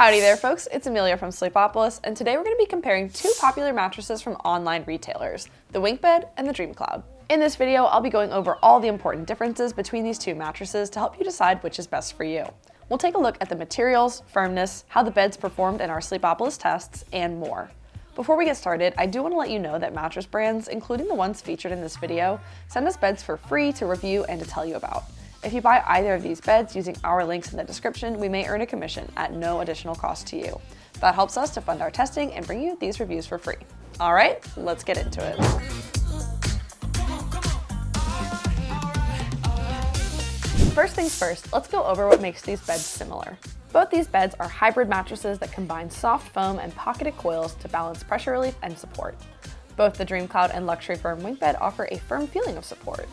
Howdy there folks, it's Amelia from Sleepopolis, and today we're going to be comparing two popular mattresses from online retailers, the WinkBed and the DreamCloud. In this video, I'll be going over all the important differences between these two mattresses to help you decide which is best for you. We'll take a look at the materials, firmness, how the beds performed in our Sleepopolis tests, and more. Before we get started, I do want to let you know that mattress brands, including the ones featured in this video, send us beds for free to review and to tell you about. If you buy either of these beds using our links in the description, we may earn a commission at no additional cost to you. That helps us to fund our testing and bring you these reviews for free. All right, let's get into it. First things first, let's go over what makes these beds similar. Both these beds are hybrid mattresses that combine soft foam and pocketed coils to balance pressure relief and support. Both the DreamCloud and luxury firm WinkBed offer a firm feeling of support.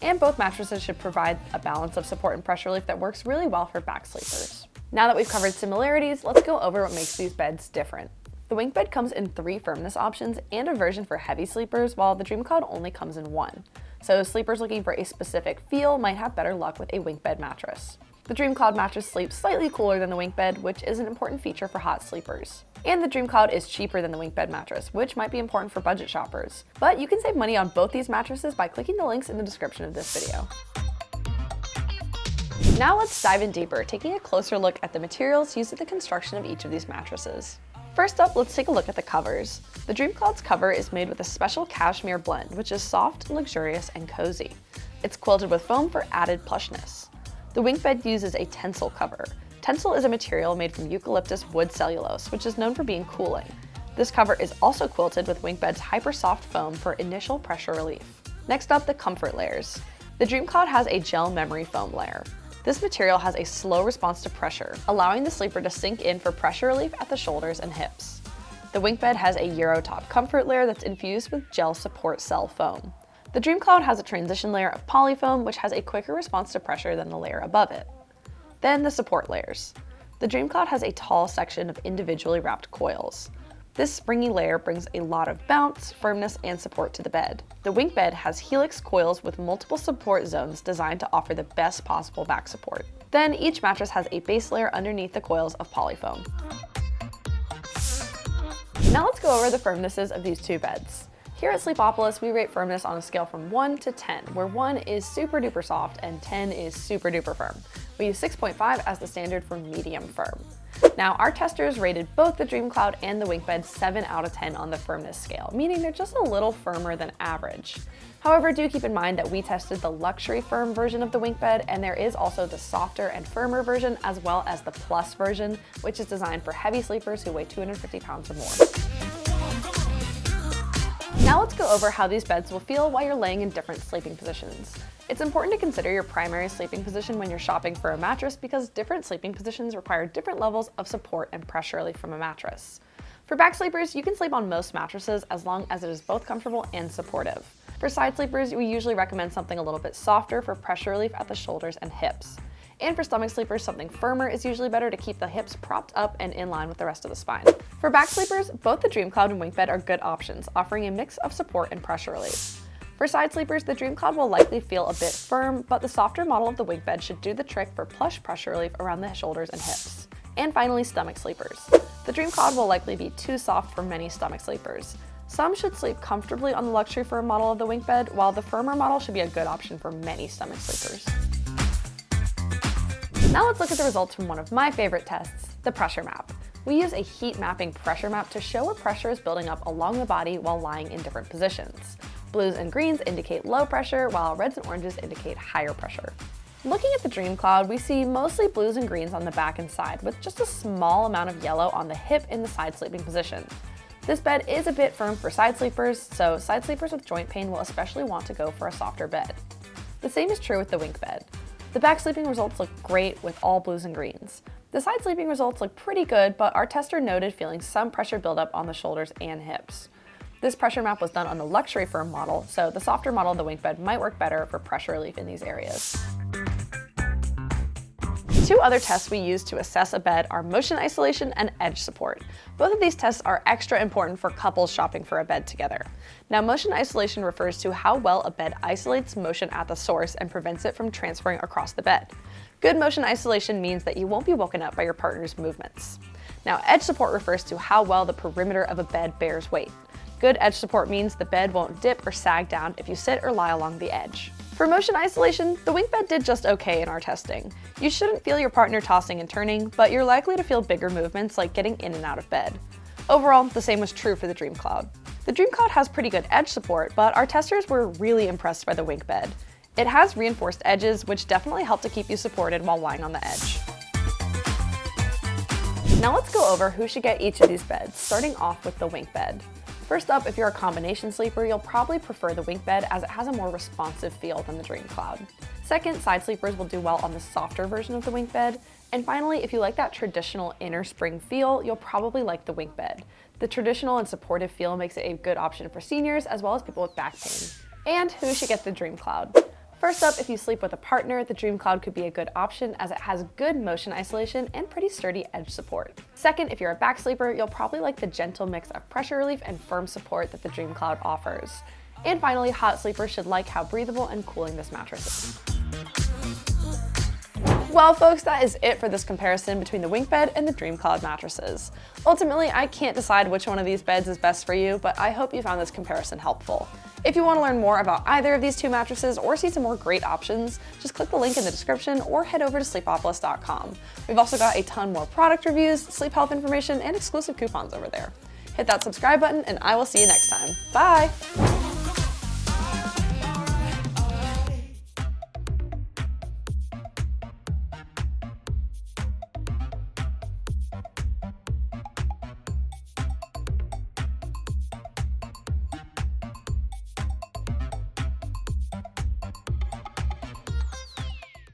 And both mattresses should provide a balance of support and pressure relief that works really well for back sleepers. Now that we've covered similarities, let's go over what makes these beds different. The WinkBed comes in 3 firmness options and a version for heavy sleepers, while the DreamCloud only comes in 1. So sleepers looking for a specific feel might have better luck with a WinkBed mattress. The DreamCloud mattress sleeps slightly cooler than the WinkBed, which is an important feature for hot sleepers. And the DreamCloud is cheaper than the WinkBed mattress, which might be important for budget shoppers. But you can save money on both these mattresses by clicking the links in the description of this video. Now let's dive in deeper, taking a closer look at the materials used in the construction of each of these mattresses. First up, let's take a look at the covers. The DreamCloud's cover is made with a special cashmere blend, which is soft, luxurious, and cozy. It's quilted with foam for added plushness. The WinkBed uses a Tencel cover. Tencel is a material made from eucalyptus wood cellulose, which is known for being cooling. This cover is also quilted with WinkBed's hyper soft foam for initial pressure relief. Next up, the comfort layers. The DreamCloud has a gel memory foam layer. This material has a slow response to pressure, allowing the sleeper to sink in for pressure relief at the shoulders and hips. The WinkBed has a Euro top comfort layer that's infused with gel support cell foam. The DreamCloud has a transition layer of polyfoam, which has a quicker response to pressure than the layer above it. Then the support layers. The DreamCloud has a tall section of individually wrapped coils. This springy layer brings a lot of bounce, firmness, and support to the bed. The WinkBed has helix coils with multiple support zones designed to offer the best possible back support. Then each mattress has a base layer underneath the coils of polyfoam. Now let's go over the firmnesses of these two beds. Here at Sleepopolis, we rate firmness on a scale from 1 to 10, where 1 is super duper soft and 10 is super duper firm. We use 6.5 as the standard for medium firm. Now, our testers rated both the DreamCloud and the WinkBed 7 out of 10 on the firmness scale, meaning they're just a little firmer than average. However, do keep in mind that we tested the luxury firm version of the WinkBed, and there is also the softer and firmer version, as well as the plus version, which is designed for heavy sleepers who weigh 250 pounds or more. Now let's go over how these beds will feel while you're laying in different sleeping positions. It's important to consider your primary sleeping position when you're shopping for a mattress because different sleeping positions require different levels of support and pressure relief from a mattress. For back sleepers, you can sleep on most mattresses as long as it is both comfortable and supportive. For side sleepers, we usually recommend something a little bit softer for pressure relief at the shoulders and hips. And for stomach sleepers, something firmer is usually better to keep the hips propped up and in line with the rest of the spine. For back sleepers, both the DreamCloud and WinkBed are good options, offering a mix of support and pressure relief. For side sleepers, the DreamCloud will likely feel a bit firm, but the softer model of the WinkBed should do the trick for plush pressure relief around the shoulders and hips. And finally, stomach sleepers. The DreamCloud will likely be too soft for many stomach sleepers. Some should sleep comfortably on the luxury firm model of the WinkBed, while the firmer model should be a good option for many stomach sleepers. Now let's look at the results from one of my favorite tests, the pressure map. We use a heat mapping pressure map to show where pressure is building up along the body while lying in different positions. Blues and greens indicate low pressure, while reds and oranges indicate higher pressure. Looking at the DreamCloud, we see mostly blues and greens on the back and side, with just a small amount of yellow on the hip in the side sleeping position. This bed is a bit firm for side sleepers, so side sleepers with joint pain will especially want to go for a softer bed. The same is true with the WinkBed. The back sleeping results look great with all blues and greens. The side sleeping results look pretty good, but our tester noted feeling some pressure buildup on the shoulders and hips. This pressure map was done on the luxury firm model, so the softer model of the WinkBed might work better for pressure relief in these areas. Two other tests we use to assess a bed are motion isolation and edge support. Both of these tests are extra important for couples shopping for a bed together. Now, motion isolation refers to how well a bed isolates motion at the source and prevents it from transferring across the bed. Good motion isolation means that you won't be woken up by your partner's movements. Now, edge support refers to how well the perimeter of a bed bears weight. Good edge support means the bed won't dip or sag down if you sit or lie along the edge. For motion isolation, the WinkBed did just okay in our testing. You shouldn't feel your partner tossing and turning, but you're likely to feel bigger movements like getting in and out of bed. Overall, the same was true for the DreamCloud. The DreamCloud has pretty good edge support, but our testers were really impressed by the WinkBed. It has reinforced edges, which definitely help to keep you supported while lying on the edge. Now let's go over who should get each of these beds, starting off with the WinkBed. First up, if you're a combination sleeper, you'll probably prefer the WinkBed as it has a more responsive feel than the DreamCloud. Second, side sleepers will do well on the softer version of the WinkBed. And finally, if you like that traditional inner spring feel, you'll probably like the WinkBed. The traditional and supportive feel makes it a good option for seniors as well as people with back pain. And who should get the DreamCloud? First up, if you sleep with a partner, the DreamCloud could be a good option as it has good motion isolation and pretty sturdy edge support. Second, if you're a back sleeper, you'll probably like the gentle mix of pressure relief and firm support that the DreamCloud offers. And finally, hot sleepers should like how breathable and cooling this mattress is. Well, folks, that is it for this comparison between the WinkBed and the DreamCloud mattresses. Ultimately, I can't decide which one of these beds is best for you, but I hope you found this comparison helpful. If you want to learn more about either of these two mattresses or see some more great options, just click the link in the description or head over to sleepopolis.com. We've also got a ton more product reviews, sleep health information, and exclusive coupons over there. Hit that subscribe button and I will see you next time. Bye!